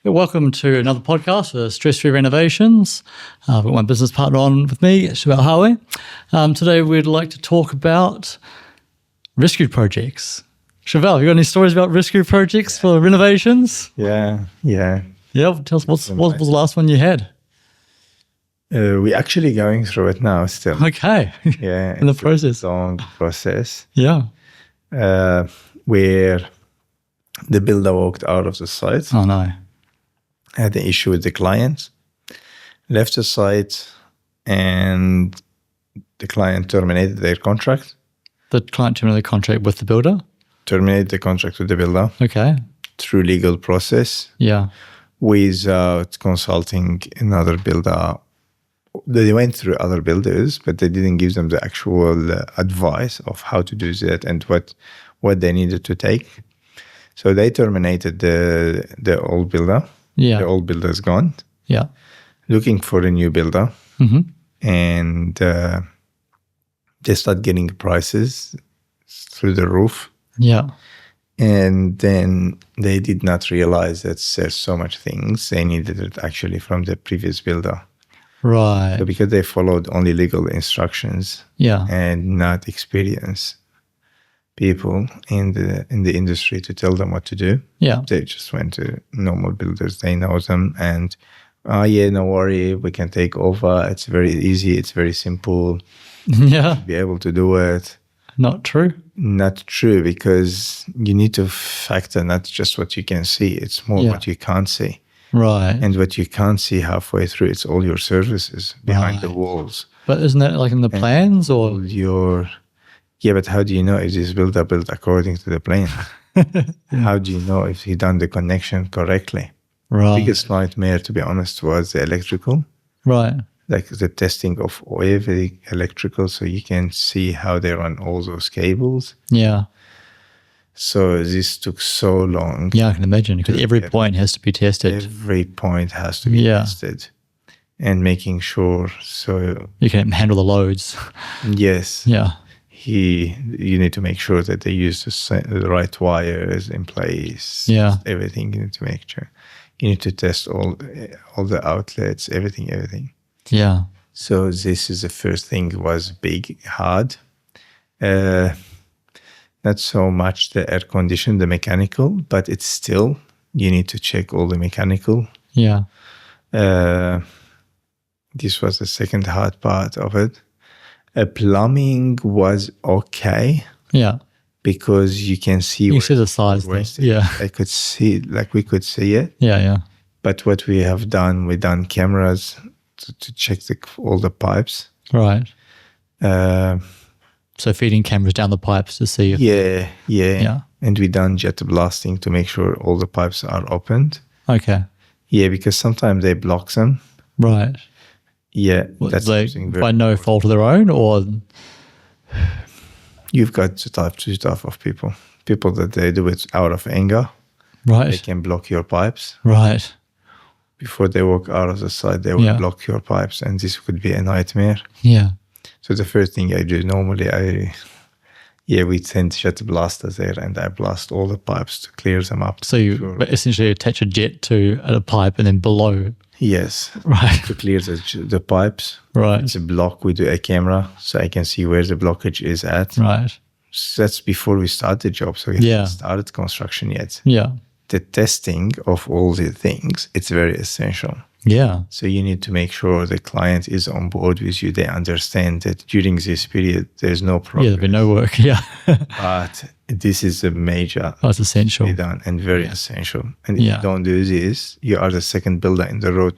Welcome to another podcast for Stress-Free Renovations. I've got my business partner on with me, Chevelle Harway. Today we'd like to talk about rescue projects. Chevelle, have you got any stories about rescue projects for renovations? Yeah. Yeah, tell us what was the last one you had? We're actually going through it now still. Okay. Yeah. In the process. A long process. Yeah. Where the builder walked out of the site. Oh, no. Had an issue with the client. Left the site and the client terminated their contract. The client terminated the contract with the builder? Terminated the contract with the builder. Okay. Through legal process. Yeah. Without consulting another builder. They went through other builders, but they didn't give them the actual advice of how to do that and what they needed to take. So they terminated the old builder. Yeah. The old builder is gone. Yeah. Looking for a new builder. Mm-hmm. And they start getting prices through the roof. Yeah. And then they did not realize that there's so much things they needed it actually from the previous builder. Right. So because they followed only legal instructions. Yeah. And not experienced people in the industry to tell them what to do. Yeah. They just went to normal builders. They know them and, no worry, we can take over. It's very easy. It's very simple. Yeah. Be able to do it. Not true. Not true, because you need to factor not just what you can see. It's more what you can't see. Right. And what you can't see halfway through, it's all your services behind the walls. But isn't that like in the plans or? Yeah, but how do you know if this builder built according to the plan? How do you know if he done the connection correctly? Right. The biggest nightmare, to be honest, was the electrical. Right. Like the testing of every electrical, so you can see how they run all those cables. Yeah. So this took so long. Yeah, I can imagine, because every point has to be tested. Every point has to be tested. And making sure so you can handle the loads. Yes. Yeah. You need to make sure that they use the right wires in place. Yeah. Everything you need to make sure. You need to test all the outlets, everything. Yeah. So this is the first thing, was big, hard. Not so much the air condition, the mechanical, but it's still, you need to check all the mechanical. Yeah. This was the second hard part of it. Plumbing was okay. Yeah. Because you can see. You see the size there. Yeah. I could see, we could see it. Yeah. But what we have done, we've done cameras to check all the pipes. Right. So feeding cameras down the pipes to see if... Yeah. And we done jet blasting to make sure all the pipes are opened. Okay. Yeah, because sometimes they block them. Right. Yeah. That's by no fault of their own, or... You've got two type of people. People that they do it out of anger. Right. They can block your pipes. Right. Before they walk out of the site, they will block your pipes, and this could be a nightmare. Yeah. So the first thing I do normally, we send jet blasters there, and I blast all the pipes to clear them up. So you essentially attach a jet to a pipe and then below. Yes. Right. To clear the pipes. Right. It's a block. We do a camera so I can see where the blockage is at. Right. So that's before we start the job. So we haven't started construction yet. Yeah. The testing of all the things, it's very essential. Yeah. So you need to make sure the client is on board with you. They understand that during this period, there's no progress. Yeah, there'll be no work. Yeah. But this is a major. Oh, it's essential. Done and very essential. And if you don't do this, you are the second builder in the road.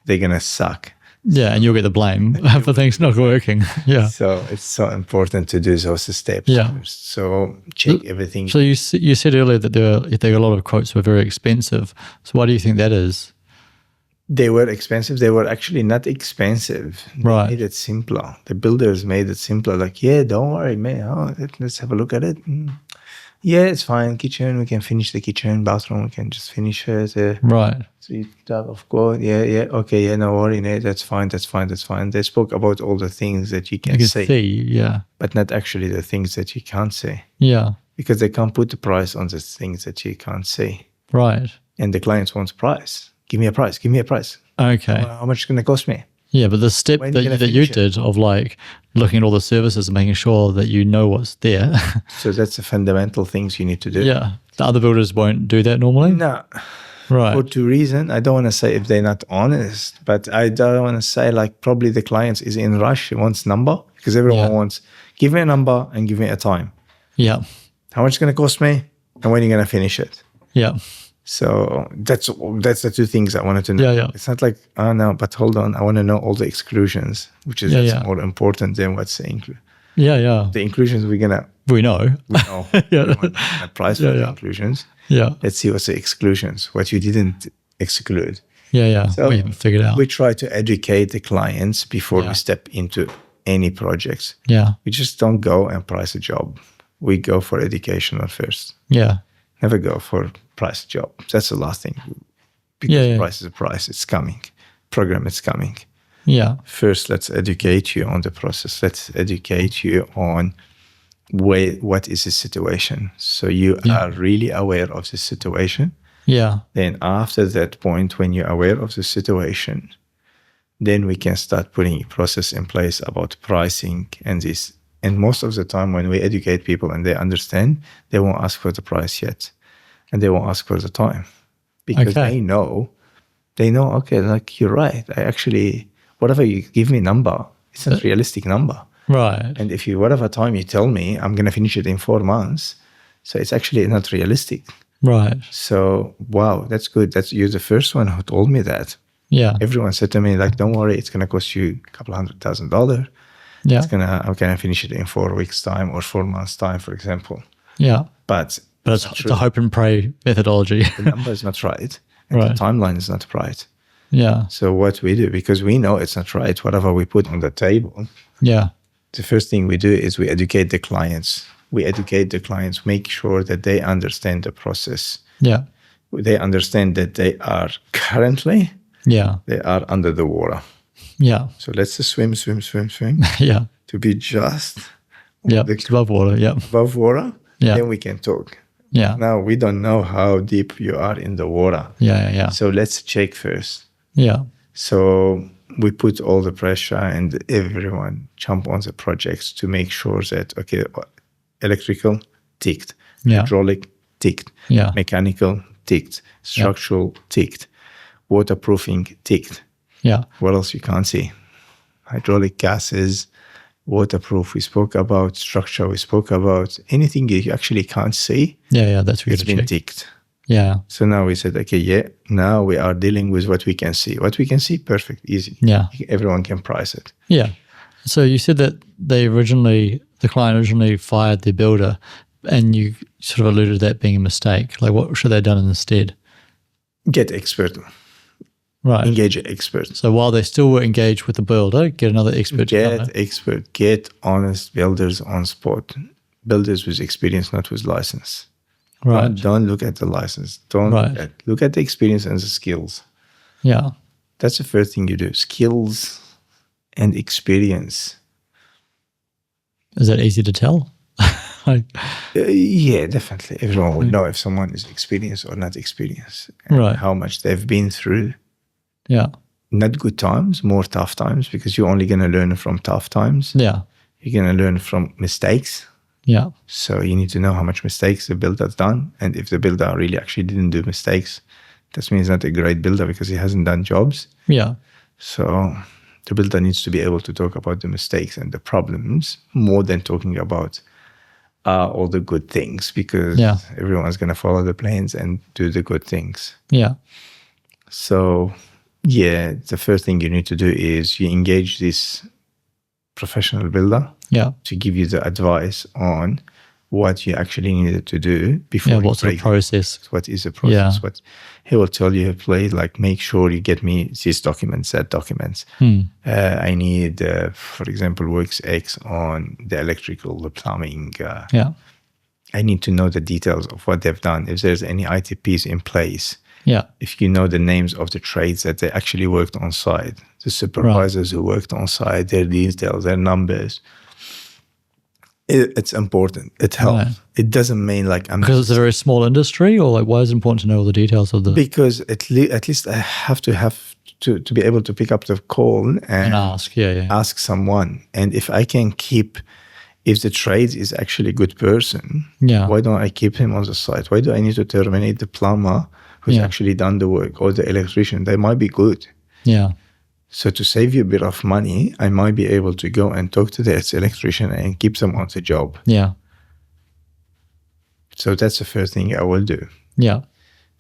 They're going to suck. Yeah, and you'll get the blame for things not working. Yeah. So it's so important to do those steps. Yeah. First. So check everything. So you said earlier that there were a lot of quotes were very expensive. So why do you think that is? They were expensive. They were actually not expensive. They made it simpler. The builders made it simpler. Like, don't worry, man. Let's have a look at it. Yeah, it's fine. Kitchen, we can finish the kitchen. Bathroom, we can just finish it. Right. So you type of code. Yeah. Okay. Yeah, no worry. No, that's fine. They spoke about all the things that you can see. Yeah. But not actually the things that you can't see. Yeah. Because they can't put the price on the things that you can't see. Right. and the client wants price. Give me a price. Give me a price. Okay. How much is going to cost me? Yeah, but the step When are you that gonna you finish it? did of like looking at all the services and making sure that you know what's there. So that's the fundamental things you need to do. Yeah. The other builders won't do that normally. No. Right. For two reasons. I don't want to say if they're not honest, but I don't want to say like probably the client is in rush. He wants number because everyone Yeah. wants, give me a number and give me a time. Yeah. How much it's going to cost me and when you're going to finish it. Yeah. So that's the two things I wanted to know. Yeah, yeah. It's not like, oh no, but hold on. I want to know all the exclusions, which is that's more important than what's the inclusion. Yeah, yeah. The inclusions we know. We know. Yeah. We want a price for the inclusions. Yeah. Let's see what's the exclusions, what you didn't exclude. Yeah, yeah. So we haven't figured out. We try to educate the clients before we step into any projects. Yeah. We just don't go and price a job. We go for educational first. Yeah. Never go for price job. That's the last thing. Because price is a price. It's coming. Program is coming. Yeah. First, let's educate you on the process. Let's educate you on what is the situation. So you are really aware of the situation. Yeah. Then after that point, when you're aware of the situation, then we can start putting a process in place about pricing and this. And most of the time when we educate people and they understand, they won't ask for the price yet. And they won't ask for the time. Because they know, okay, like you're right. I actually, whatever you give me number, it's not a realistic number. Right. And if you, whatever time you tell me, I'm going to finish it in 4 months. So it's actually not realistic. Right. So, wow, that's good. You're the first one who told me that. Yeah. Everyone said to me, like, don't worry, it's going to cost you a couple $100,000. Yeah. I'm going to finish it in 4 weeks' time or 4 months' time, for example. Yeah. But it's the hope and pray methodology. The number is not right. And the timeline is not right. Yeah. So what we do, because we know it's not right, whatever we put on the table. Yeah. The first thing we do is we educate the clients. Make sure that they understand the process. Yeah. They understand that they are currently, they are under the water. Yeah. So let's just swim. Yeah. To be just above water. Yeah. Above water. Yeah. Then we can talk. Yeah. Now we don't know how deep you are in the water. Yeah. So let's check first. Yeah. So we put all the pressure and everyone jump on the projects to make sure that, okay, electrical, ticked. Hydraulic, ticked. Yeah. Mechanical, ticked. Structural, ticked. Waterproofing, ticked. Yeah. What else you can't see? Hydraulic gases, waterproof we spoke about, structure we spoke about. Anything you actually can't see, that's what it's been ticked. Yeah. So now we said, okay, now we are dealing with what we can see. What we can see, perfect, easy. Yeah. Everyone can price it. Yeah. So you said that the client originally fired their builder, and you sort of alluded to that being a mistake. Like, what should they have done instead? Get expert. Right. Engage an expert. So while they still were engaged with the builder, get another expert. Get honest builders on spot. Builders with experience, not with license. Right. Don't look at the license. Look at the experience and the skills. Yeah. That's the first thing you do. Skills and experience. Is that easy to tell? Yeah, definitely. Everyone would know if someone is experienced or not experienced. Right. How much they've been through. Yeah. Not good times, more tough times, because you're only going to learn from tough times. Yeah. You're going to learn from mistakes. Yeah. So you need to know how much mistakes the builder's done. And if the builder really actually didn't do mistakes, that means he's not a great builder because he hasn't done jobs. Yeah. So the builder needs to be able to talk about the mistakes and the problems more than talking about all the good things, because everyone's going to follow the plans and do the good things. Yeah. So, the first thing you need to do is you engage this professional builder to give you the advice on what you actually needed to do before. What's the process? What is the process? What he will tell you, please, like, make sure you get me these documents, that documents. I need, for example, works X on the electrical, the plumbing. I need to know the details of what they've done. If there's any ITPs in place. If you know the names of the trades that they actually worked on site, the supervisors who worked on site, their details, their numbers. It's important. It helps. Right. It doesn't mean like I'm Because it's a very small industry, or like why is it important to know all the details of the because at least I have to be able to pick up the call and and ask? Yeah. ask someone. And if I can keep, if the trade is actually a good person, Yeah. why don't I keep him on the site? Why do I need to terminate the plumber who's Yeah. actually done the work, or the electrician? They might be good. Yeah. So to save you a bit of money, I might be able to go and talk to the electrician and keep them on the job. Yeah. So that's the first thing I will do. Yeah.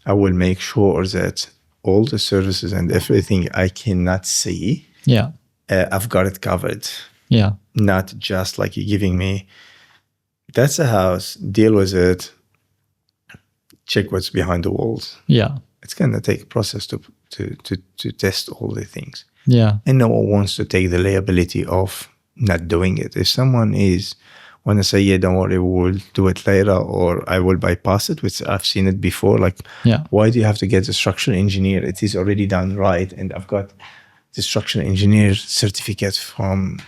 I will make sure that all the services and everything I cannot see, Yeah. I've got it covered. Yeah. Not just like you're giving me, that's a house, deal with it, check what's behind the walls. Yeah. It's going to take a process to test all the things. Yeah. And no one wants to take the liability of not doing it. If someone want to say, yeah, don't worry, we'll do it later, or I will bypass it, which I've seen it before. Like, Yeah. why do you have to get a structural engineer? It is already done right. And I've got the structural engineer certificate from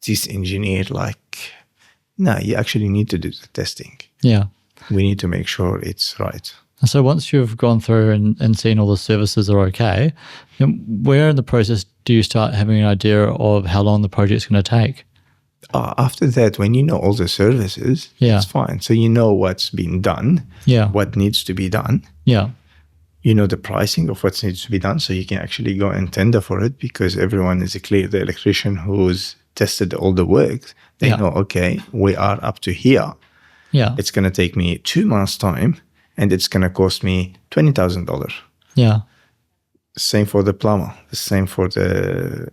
this engineer. Like, no, you actually need to do the testing. Yeah. We need to make sure it's right. So once you've gone through and seen all the services are okay, then where in the process do you start having an idea of how long the project's going to take? After that, when you know all the services, Yeah. it's fine. So you know what's been done, Yeah. what needs to be done. Yeah. You know the pricing of what needs to be done, so you can actually go and tender for it, because everyone is clear. The electrician who's tested all the work, they Yeah. know, okay, we are up to here. Yeah. It's going to take me 2 months' time, and it's going to cost me $20,000. Yeah. Same for the plumber. The same for the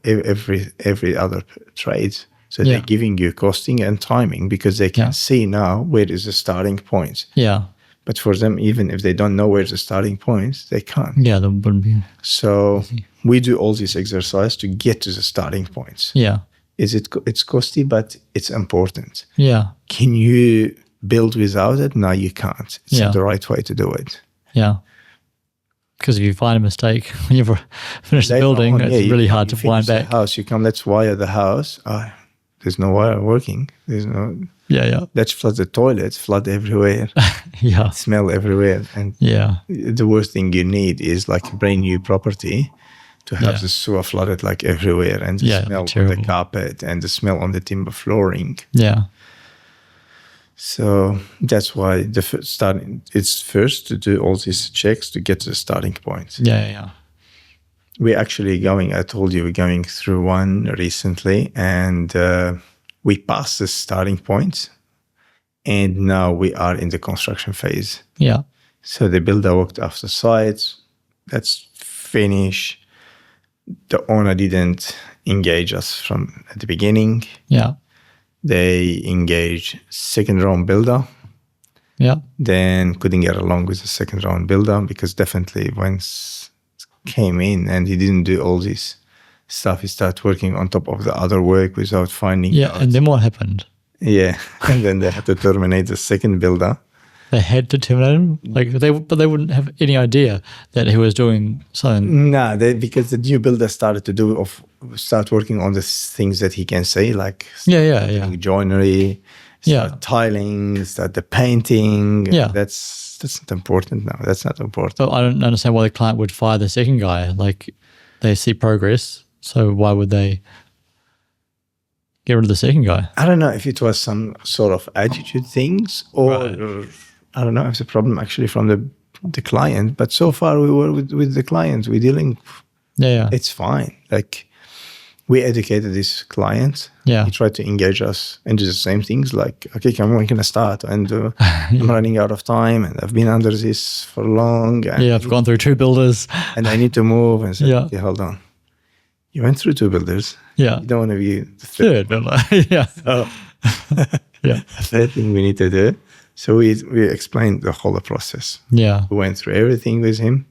every other trade. So Yeah. they're giving you costing and timing, because they can Yeah. see now where is the starting point. Yeah. But for them, even if they don't know where's the starting point, they can't. Yeah. There wouldn't be. So we do all this exercise to get to the starting points. Yeah. It's costly, but it's important. Yeah. Can you build without it? No, you can't. It's Yeah. not the right way to do it. Yeah. Because if you find a mistake when you've finished the Later building, on, it's you really come, hard you to wind finish back. the house, you come, let's wire the house. There's no wire working. There's no. Yeah. Yeah. Let's flood the toilets, flood everywhere, Yeah. smell everywhere. And Yeah. the worst thing you need is like a brand new property to have Yeah. the sewer flooded like everywhere, and the Yeah, smell on terrible. the carpet and the smell on the timber flooring. Yeah. So that's why it's first to do all these checks to get to the starting point. Yeah. Yeah. We're actually I told you, we're going through one recently, and we passed the starting point, and now we are in the construction phase. Yeah. So the builder worked off the site. That's finished. The owner didn't engage us from at the beginning. Yeah. They engaged second round builder. Yeah. Then couldn't get along with the second round builder, because definitely once came in and he didn't do all this stuff, he started working on top of the other work without finding Yeah. out. And then what happened? Yeah. And then they had to terminate the second builder. They had to terminate him, but they wouldn't have any idea that he was doing something. Nah, because the new builder started to start working on the things that he can say, like Yeah. joinery, Yeah. start tiling, start the painting. Yeah. That's not important now. That's not important. So I don't understand why the client would fire the second guy. Like, they see progress, so why would they get rid of the second guy? I don't know if it was some sort of attitude things, or I don't know if it's a problem actually from the client. But so far we were with the client. We're dealing. Yeah. It's fine. Like, we educated this client. Yeah. He tried to engage us and do the same things. Like, okay, come on, we're gonna start, and I'm running out of time, and I've been under this for long. And, Yeah. I've gone through 2 builders. and I need to move. And said, Yeah. okay, hold on. You went through 2 builders. Yeah. You don't want to be the third. Third builder. Yeah. Oh. Yeah. The third thing we need to do. So we explained the whole process. Yeah. We went through everything with him.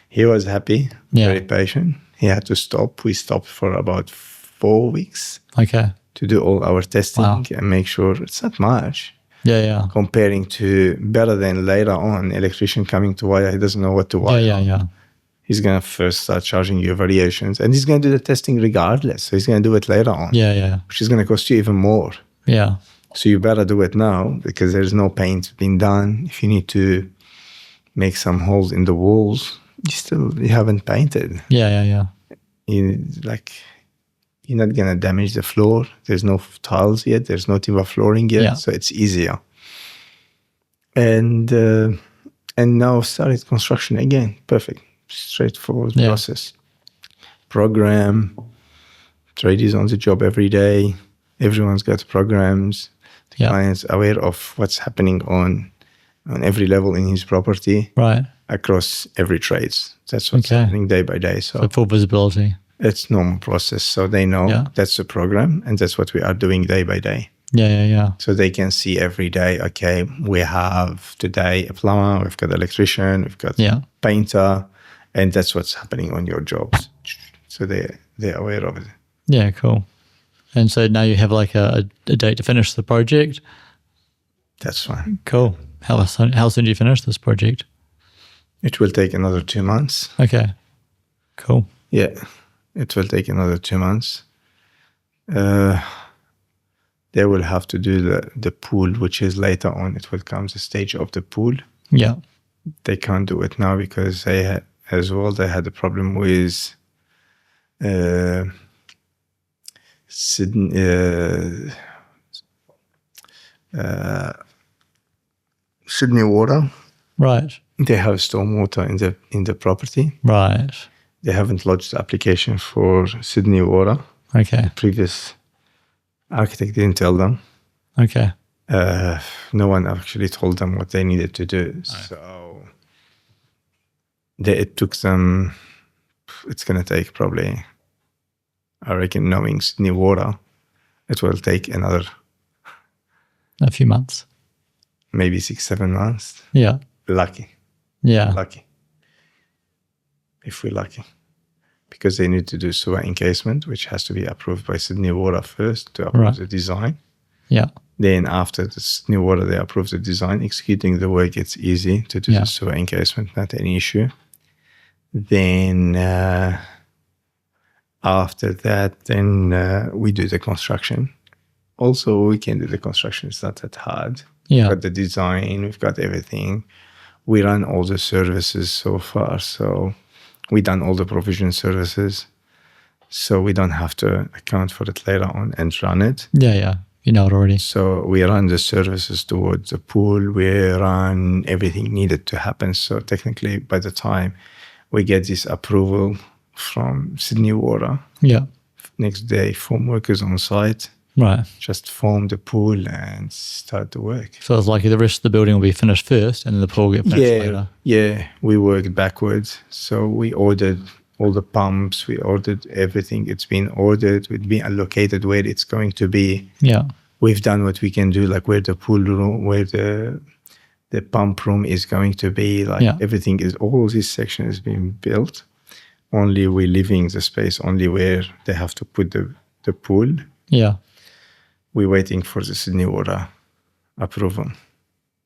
He was happy, Yeah. very patient. He had to stop. We stopped for about 4 weeks Okay. to do all our testing Wow. and make sure it's not much. Yeah. Comparing to better than later on, electrician coming to wire, he doesn't know what to wire. Yeah. He's going to first start charging you variations, and he's going to do the testing regardless. So he's going to do it later on, Yeah. which is going to cost you even more. Yeah. So you better do it now because there's no paint being done. If you need to make some holes in the walls, you haven't painted. Yeah. You like you're not gonna damage the floor. There's no tiles yet. There's no timber flooring yet, Yeah. so it's easier. And now started construction again. Perfect, straightforward process. Program. Tradies on the job every day. Everyone's got programs. The client's aware of what's happening on every level in his property. Right. Across every trades. That's what's happening day by day. So full visibility. It's normal process. So they know that's the program and that's what we are doing day by day. Yeah. So they can see every day, okay, we have today a plumber, we've got an electrician, we've got painter, and that's what's happening on your jobs. So they're aware of it. Yeah, cool. And so now you have like a date to finish the project? That's fine. Cool. How soon do you finish this project? It will take another 2 months. Okay, cool. Yeah, it will take another 2 months. They will have to do the pool, which is later on. It will come the stage of the pool. Yeah. They can't do it now because they had a problem with Sydney water. Right. They have stormwater in the property. Right. They haven't lodged the application for Sydney water. Okay. The previous architect didn't tell them. Okay. No one actually told them what they needed to do. Right. So it took them, it's going to take probably, I reckon, knowing Sydney water, it will take another... a few months. Maybe 6-7 months. Yeah. Lucky. Yeah. Lucky. If we're lucky. Because they need to do sewer encasement, which has to be approved by Sydney Water first to approve the design. Yeah. Then after the Sydney Water, they approve the design. Executing the work, it's easy to do the sewer encasement, not any issue. Then after that, then we do the construction. Also, we can do the construction. It's not that hard. Yeah. We've got the design. We've got everything. We run all the services so far. So we done all the provision services. So we don't have to account for it later on and run it. Yeah. You know it already. So we run the services towards the pool. We run everything needed to happen. So technically, by the time we get this approval from Sydney Water, next day, foam workers on site. Right. Just form the pool and start the work. So it's like the rest of the building will be finished first and then the pool will get finished later. Yeah, we worked backwards. So we ordered all the pumps, we ordered everything. It's been ordered, it's been allocated where it's going to be. Yeah. We've done what we can do, like where the pool room, where the pump room is going to be. Like everything is, all this section is being built. Only we're leaving the space only where they have to put the pool. Yeah. We're waiting for the Sydney Water approval.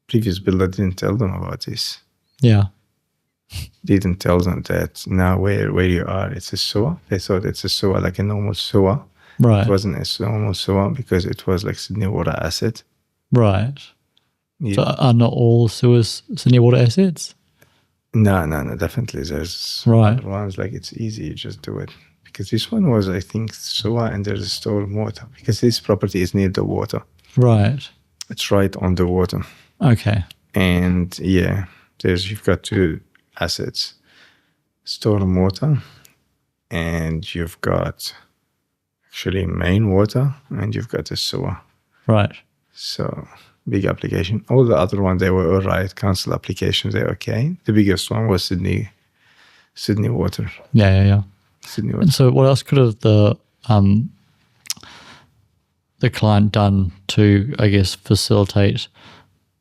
Previous builder didn't tell them about this. Yeah. Didn't tell them that now where you are, it's a sewer. They thought it's a sewer, like a normal sewer. Right. It wasn't a normal sewer because it was like Sydney Water asset. Right. Yeah. So are not all sewers Sydney Water assets? No, definitely. There's other ones like it's easy, you just do it. Because this one was, I think, sewer and there's a storm water. Because this property is near the water. Right. It's right on the water. Okay. And yeah, you've got two assets. Storm water and you've got actually main water and you've got a sewer. Right. So big application. All the other ones, they were all right. Council applications, they're okay. The biggest one was Sydney Water. Yeah. Sydney Water. And so what else could have the client done to, I guess, facilitate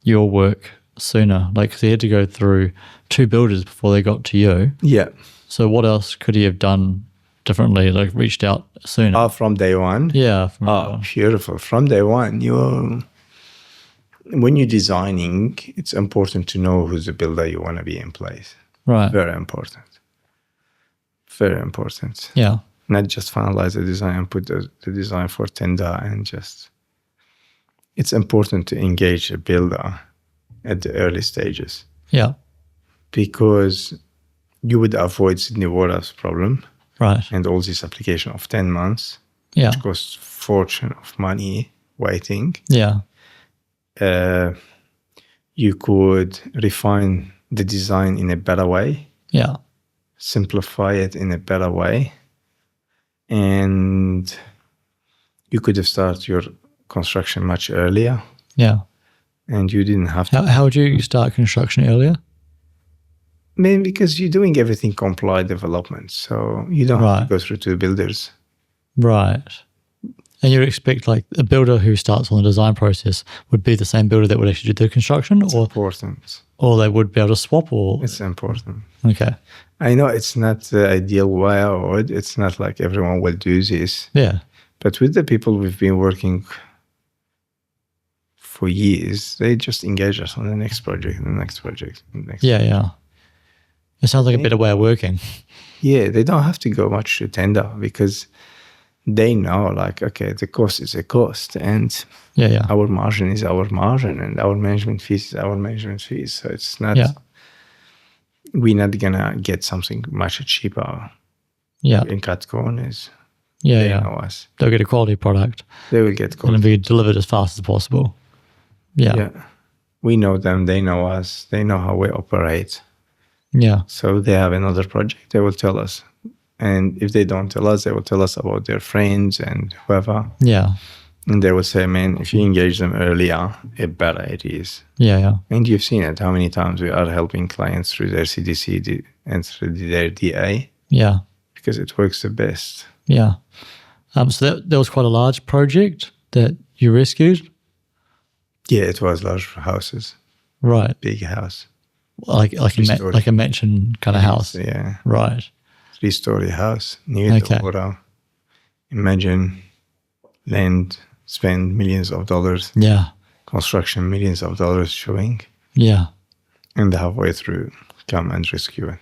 your work sooner? Like, 'cause he had to go through 2 builders before they got to you. Yeah. So what else could he have done differently, like reached out sooner? From day one? Yeah. From day one. Beautiful. From day one, when you're designing, it's important to know who's the builder you want to be in place. Right. Very important. Very important. Yeah. Not just finalize the design and put the design for tender and just it's important to engage a builder at the early stages Yeah. because you would avoid Sydney Water's problem Right. and all this application of 10 months, Yeah. which costs fortune of money waiting. Yeah. You could refine the design in a better way, Yeah. simplify it in a better way, and you could have started your construction much earlier, Yeah. and you didn't have to. How would you start construction earlier? Maybe because you're doing everything comply development, so you don't have to Right. go through to the builders. Right. And you'd expect like a builder who starts on the design process would be the same builder that would actually do the construction, It's important. or they would be able to swap, or It's important. okay. I know it's not the ideal way out. It's not like everyone will do this. Yeah. But with the people we've been working for years, they just engage us on the next project, the next project, the next. Yeah. Yeah. It sounds like a better way of working. Yeah, they don't have to go much to tender because they know, like, okay, the cost is a cost, and Yeah. Yeah. our margin is our margin, and our management fees is our management fees. So it's not, Yeah. we're not gonna get something much cheaper Yeah. in cut corners. Yeah. They Yeah. know us. They'll get a quality product They will get and cost. it'll be delivered as fast as possible. Yeah. Yeah. We know them, they know us, they know how we operate. Yeah. So they have another project, they will tell us. And if they don't tell us, they will tell us about their friends and whoever. Yeah. And they will say, man, if you engage them earlier, it better it is. Yeah. Yeah. And you've seen it, how many times we are helping clients through their CDC and through their DA Yeah. because it works the best. Yeah. So that was quite a large project that you rescued, Yeah, it was large houses, right? big house. Like Three-story. like a mansion kind of house, Yeah, right? 3-story house near Okay. the water. Imagine land, spend millions of dollars, Yeah. construction millions of dollars showing, Yeah. and halfway through come and rescue it.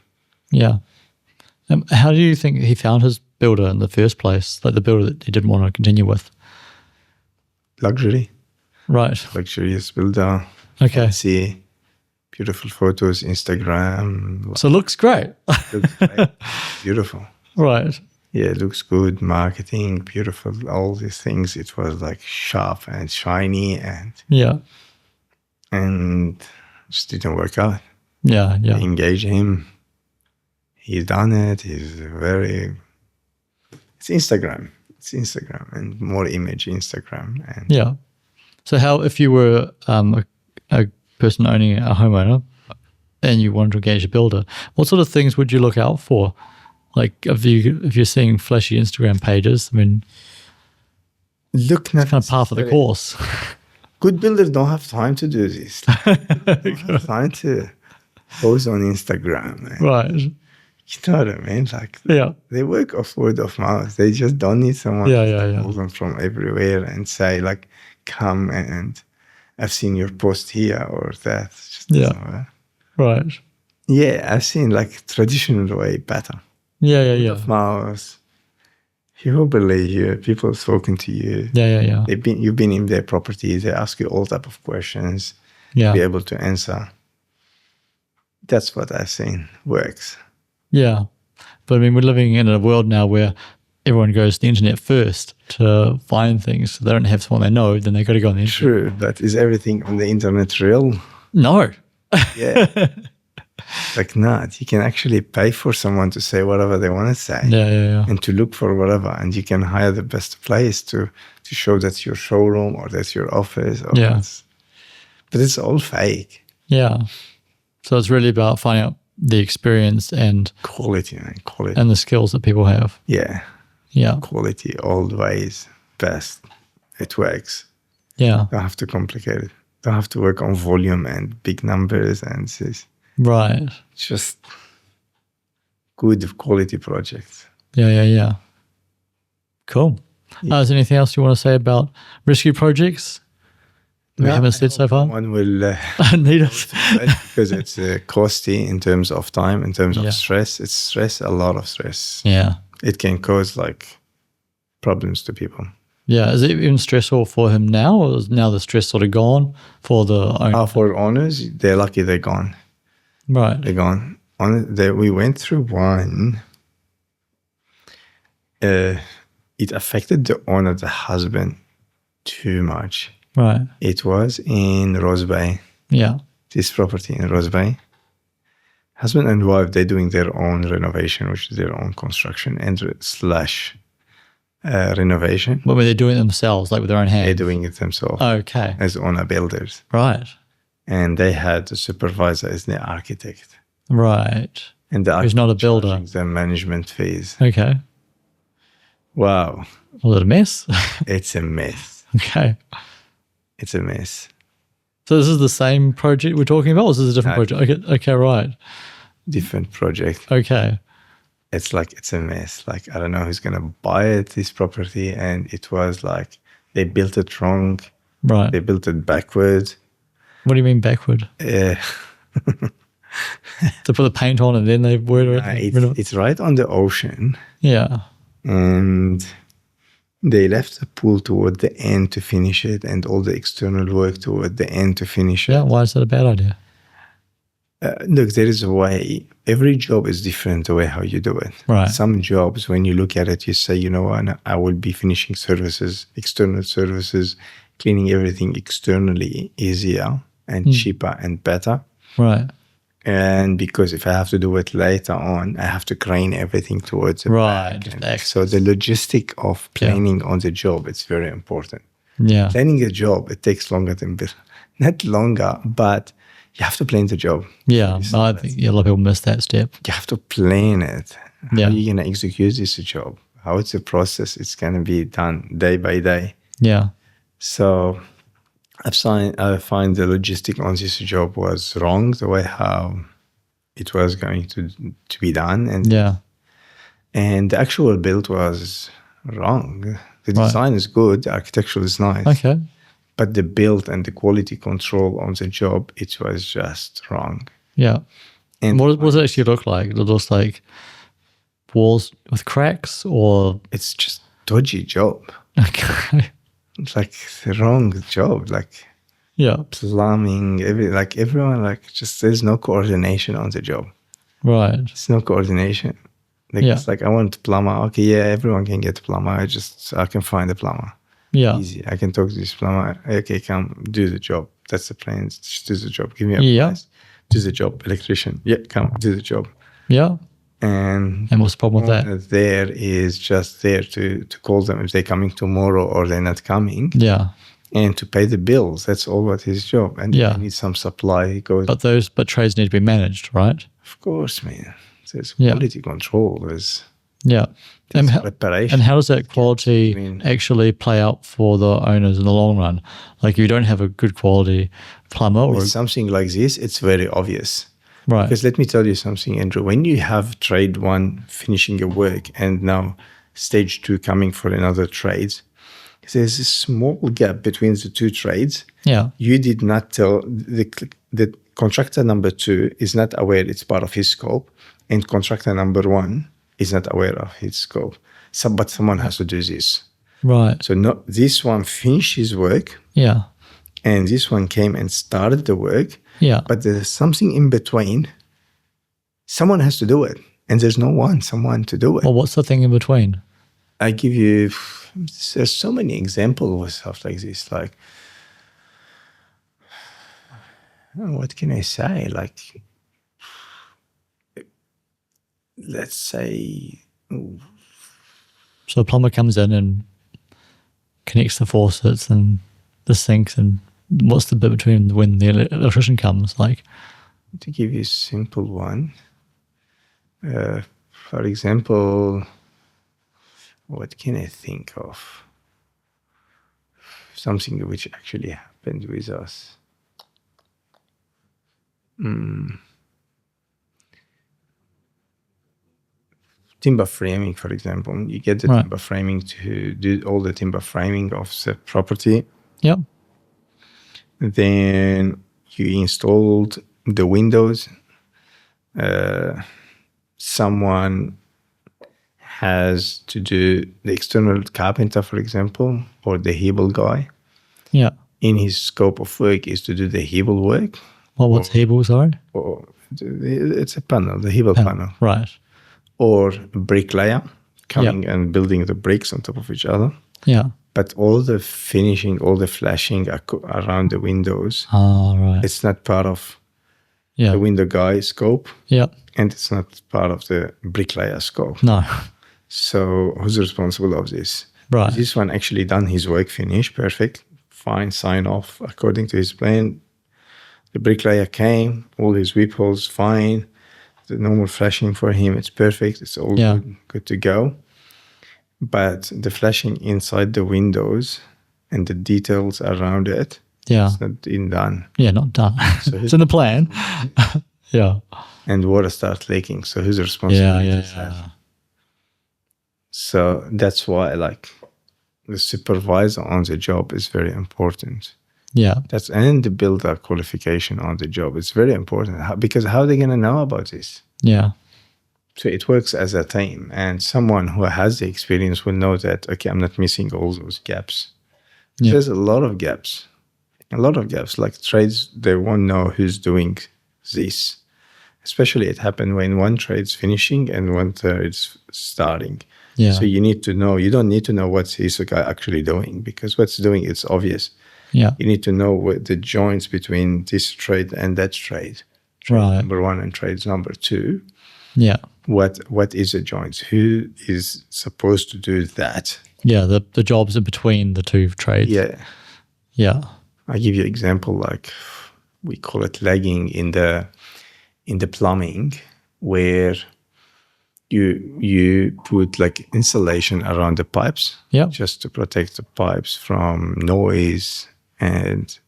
Yeah. How do you think he found his builder in the first place? Like the builder that he didn't want to continue with, Luxury, right? luxurious builder. Okay. See beautiful photos, Instagram. So it looks great, Looks great. Beautiful. right? Yeah, it looks good. Marketing, beautiful, all these things. It was like sharp and shiny Yeah. and just didn't work out. Yeah. Yeah. Engage him. He's done it. He's very. It's Instagram. It's Instagram and more image Instagram. And Yeah. So how, if you were a person owning a homeowner and you wanted to engage a builder, what sort of things would you look out for? Like if you're seeing flashy Instagram pages, I mean, look, not kind of par for the course. Good builders don't have time to do this. They don't have time to post on Instagram. Man. Right. You know what I mean? Like Yeah. they work off word of mouth. They just don't need someone Yeah, to yeah, yeah. call them from everywhere and say like, "Come and I've seen your post here or that." It's just Yeah. doesn't work. Right. Yeah, I've seen like traditional way better. Yeah. Yeah. Yeah. Mouth. People believe you. People spoken to you. Yeah. Yeah. Yeah. You've been in their properties. They ask you all type of questions. Yeah. Be able to answer. That's what I've seen works. Yeah. But I mean, we're living in a world now where everyone goes to the internet first to find things. So they don't have someone they know, then they got to go on the internet. True, but is everything on the internet real? No. Yeah. Like not. You can actually pay for someone to say whatever they want to say. Yeah. Yeah. Yeah. And to look for whatever. And you can hire the best place to show that's your showroom or that's your office. Or Yeah. but it's all fake. Yeah. So it's really about finding out the experience and Quality, man. Quality. the skills that people have. Yeah. Yeah. Quality, always best. It works. Yeah. Don't have to complicate it. Don't have to work on volume and big numbers and this. Right. Just good quality projects. Yeah. Yeah. Yeah. Cool. Yeah. Is there anything else you want to say about rescue projects that we haven't said so far? One will Need us. because it's costly in terms of time, in terms Yeah. of stress. It's stress, a lot of stress. Yeah. It can cause like problems to people. Yeah. Is it even stressful for him now, or is now the stress sort of gone for the owner? For owners, they're lucky they're gone. Right. They're gone. We went through one. It affected the owner, the husband, too much. Right. It was in Rose Bay. Yeah. This property in Rose Bay. Husband and wife, they're doing their own renovation, which is their own construction and slash renovation. What were they doing themselves, like with their own hands? They're doing it themselves Okay. as owner builders. Right. And they had the supervisor as the architect. Right. And the Who's not a builder. charging the management fees. Okay. Wow. Was it a mess? It's a mess. Okay. It's a mess. So this is the same project we're talking about, or is this a different No. project? Okay, right. Different project. Okay. It's a mess. Like, I don't know who's going to buy it, this property. And it was like, they built it wrong. Right. They built it backwards. What do you mean backward? Uh, To put the paint on and then they were it's right on the ocean. Yeah. And they left the pool toward the end to finish it and all the external work toward the end to finish it. Yeah. Why is that a bad idea? Look, there is a way. Every job is different the way how you do it. Right. Some jobs, when you look at it, you say, you know what, I will be finishing services, external services, cleaning everything externally easier and cheaper and better. Right. And because if I have to do it later on, I have to crane everything towards the Right. back. And so the logistic of planning on the job, it's very important. Yeah. Planning a job, it takes longer than not longer, but you have to plan the job. Yeah. I think a lot of people miss that step. You have to plan it. Yeah. How are you going to execute this job? How it's a process? It's going to be done day by day. Yeah. So I find the logistic on this job was wrong, the way how it was going to be done. And the actual build was wrong. The design is good, the architecture is nice. Okay. But the build and the quality control on the job, it was just wrong. Yeah. And What does it actually look like? It looks like walls with cracks, or it's just dodgy job. okay. It's like the wrong job. Like Yeah. plumbing, everyone, like just there's no coordination on the job. Right. There's no coordination. Like Yeah. it's like I want a plumber. Okay, yeah, everyone can get a plumber. I can find a plumber. Yeah. Easy. I can talk to this plumber. Okay, come do the job. That's the plan. Just do the job. Give me a price. Do the job. Electrician. Yeah, come do the job. Yeah. And what's the problem with that? there is just there to call them if they're coming tomorrow or they're not coming. Yeah. And to pay the bills. That's all what his job. And if you need some supply, he goes. But trades need to be managed, right? Of course, man. There's quality control. There's preparation. And how does that quality actually play out for the owners in the long run? Like, if you don't have a good quality plumber or something like this, it's very obvious. Right. Because let me tell you something, Andrew. When you have trade one finishing a work and now stage two coming for another trade, there's a small gap between the two trades. Yeah. You did not tell the contractor number two is not aware it's part of his scope, and contractor number one is not aware of his scope. But someone has to do this. Right. So this one finished his work. Yeah. And this one came and started the work. Yeah. But there's something in between. Someone has to do it. And there's someone to do it. Well, what's the thing in between? I give you, there's so many examples of stuff like this. Like, what can I say? Like, let's say. So a plumber comes in and connects the faucets and the sinks, and what's the bit between when the electrician comes? Like, to give you a simple one, for example, what can I think of? Something which actually happened with us. Timber framing, for example. You get the timber framing to do all the timber framing of the property. Yep. Then you installed the windows. Someone has to do the external carpenter, for example, or the Hebel guy. Yeah. In his scope of work is to do the Hebel work. What's Hebel, sorry? Or it's a panel, the Hebel panel. Right. Or a bricklayer coming and building the bricks on top of each other. Yeah. But all the finishing, all the flashing around the windows, Right. it's not part of Yeah. the window guy scope. Yeah. And it's not part of the bricklayer scope. No. So who's responsible of this? Right. This one actually done his work, finished, perfect, fine, sign off according to his plan. The bricklayer came, all his whip holes fine, the normal flashing for him, it's perfect, it's all good to go. But the flashing inside the windows and the details around it, it's not done. Yeah, not done. So it's in the plan. Yeah. And water starts leaking. So who's responsible? Yeah. So that's why the supervisor on the job is very important. Yeah. And the builder qualification on the job. It's very important because how are they going to know about this? Yeah. So it works as a team, and someone who has the experience will know that, okay, I'm not missing all those gaps. Yeah. There's a lot of gaps. Like trades, they won't know who's doing this. Especially it happened when one trade's finishing and one trade's starting. Yeah. So you need to know, you don't need to know what this guy actually doing, because what's doing, it's obvious. Yeah. You need to know what the joints between this trade and that trade. Trade number one and trades number two. Yeah. What is the joints? Who is supposed to do that? Yeah, the jobs in between the two trades. Yeah. Yeah. I'll give you an example, like we call it lagging in the plumbing, where you put like insulation around the pipes, just to protect the pipes from noise and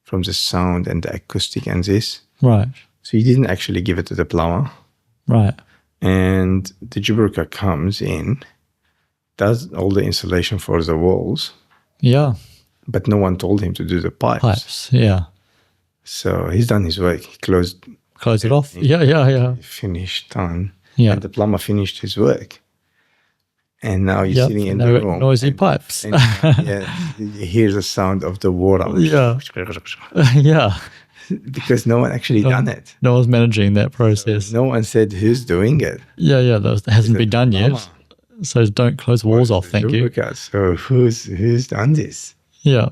from the sound and the acoustic and this. Right. So you didn't actually give it to the plumber. Right. And the Jabruka comes in, does all the insulation for the walls. Yeah. But no one told him to do the pipes. Yeah. So he's done his work. He closed it off. Yeah. Finished, done. Yeah. And the plumber finished his work. And now you're sitting in the room. Noisy pipes. And, you hear the sound of the water. Yeah. Yeah. Because no one actually done it. No one's managing that process. So no one said who's doing it. Yeah. That hasn't been done yet. So don't close the walls off, thank you. So who's done this? Yeah.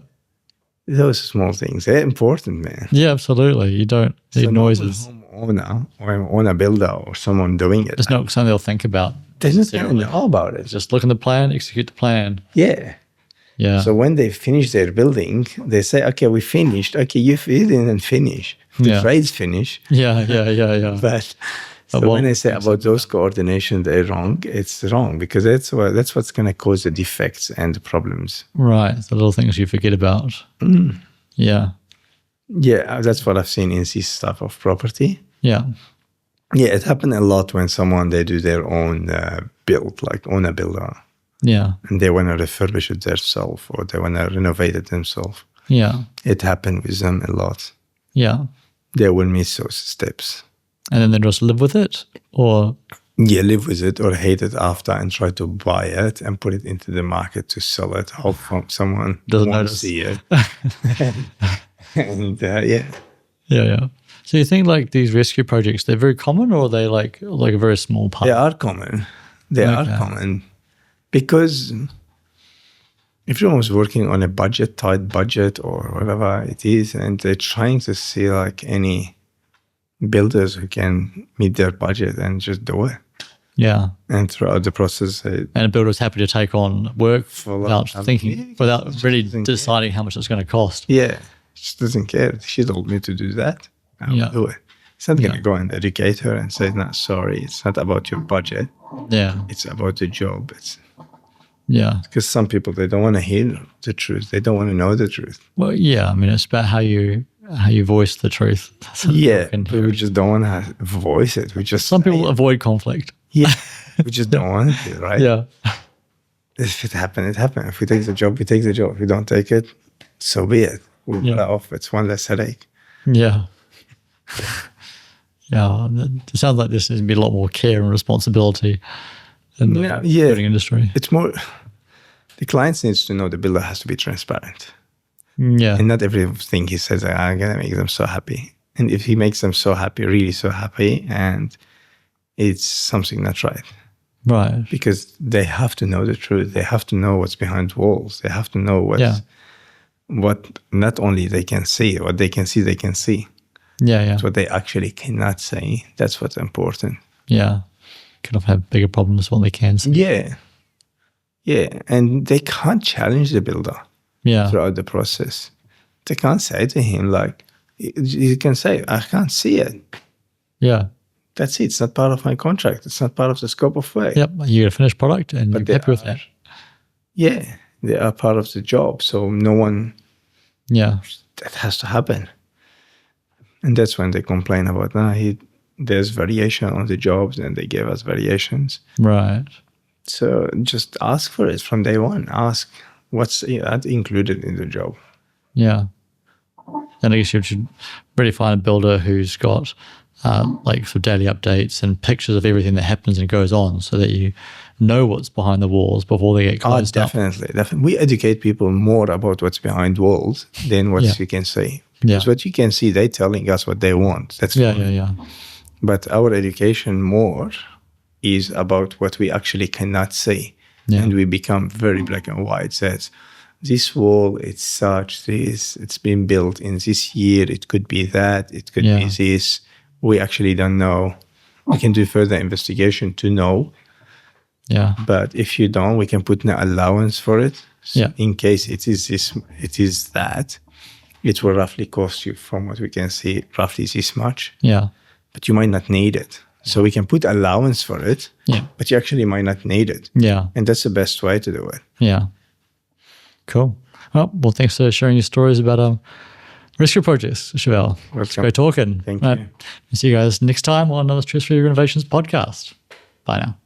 Those small things, they're important, man. Yeah, absolutely. You don't need noises. Homeowner or an owner builder or someone doing it. It's not something they'll think about. They just don't know about it. Just look at the plan, execute the plan. Yeah. Yeah. So when they finish their building, they say, okay, we finished. Okay, you didn't finish. The trades finish. Yeah. But when I say about those coordination, they're wrong. It's wrong because that's what's going to cause the defects and the problems. Right. The little things you forget about. Mm. Yeah. Yeah, that's what I've seen in this type of property. Yeah. Yeah, it happened a lot when they do their own build, like own a builder. Yeah. And they want to refurbish it themselves or they want to renovate it themselves. Yeah. It happened with them a lot. Yeah. They will miss those steps. And then they just live with it, or? Yeah, live with it or hate it after and try to buy it and put it into the market to sell it. Hope someone doesn't won't notice. See it. And Yeah. So you think like these rescue projects, they're very common, or are they like a very small part? They are common. They are common because everyone's working on a tight budget or whatever it is, and they're trying to see like any builders who can meet their budget and just do it. Yeah. And throughout the process, and a builder's happy to take on work without really deciding how much it's going to cost. Yeah. She doesn't care. She told me to do that. I'll do it. It's not going to go and educate her and say, no, sorry, it's not about your budget. Yeah. It's about the job. Yeah. Because some people, they don't want to hear the truth. They don't want to know the truth. Well, yeah. I mean, it's about how you voice the truth. Yeah. We just don't want to voice it. Some people avoid conflict. Yeah. We just don't want it, right? Yeah. If it happened, it happened. If we take the job, we take the job. If we don't take it, so be it. We'll put it off. It's one less headache. Yeah. Yeah. It sounds like this needs to be a lot more care and responsibility in the building industry. It's more, the clients needs to know the builder has to be transparent. Yeah. And not everything he says, I'm going to make them so happy. And if he makes them so happy, really so happy, and it's something not right. Right. Because they have to know the truth. They have to know what's behind walls. They have to know what not only they can see, what they can see, they can see. Yeah, yeah. It's what they actually cannot say. That's what's important. Yeah. Kind of have bigger problems what they can see. Yeah. Yeah. And they can't challenge the builder throughout the process. They can't say to him, like, you can say, I can't see it. Yeah. That's it. It's not part of my contract. It's not part of the scope of work. Yep. You get a finished product and you're happy with that. Yeah. They are part of the job. So no one, that has to happen. And that's when they complain about, there's variation on the jobs and they gave us variations. Right. So just ask for it from day one. Ask what's included in the job. Yeah. And I guess you should really find a builder who's got like some daily updates and pictures of everything that happens and goes on so that you know what's behind the walls before they get closed up. Definitely. We educate people more about what's behind walls than what you can see. Because what you can see, they're telling us what they want. That's fine. Yeah. But our education more is about what we actually cannot see. Yeah. And we become very black and white. Says, this wall, it's such, this, it's been built in this year. It could be that, it could be this. We actually don't know. We can do further investigation to know. Yeah. But if you don't, we can put an allowance for it. So in case it is this, it is that, it will roughly cost you, from what we can see, roughly this much. Yeah. But you might not need it. So we can put allowance for it. Yeah. But you actually might not need it. Yeah. And that's the best way to do it. Yeah. Cool. Well, thanks for sharing your stories about rescue projects, Chevelle. It's great talking. Thank you. See you guys next time on another Stress Free Renovations podcast. Bye now.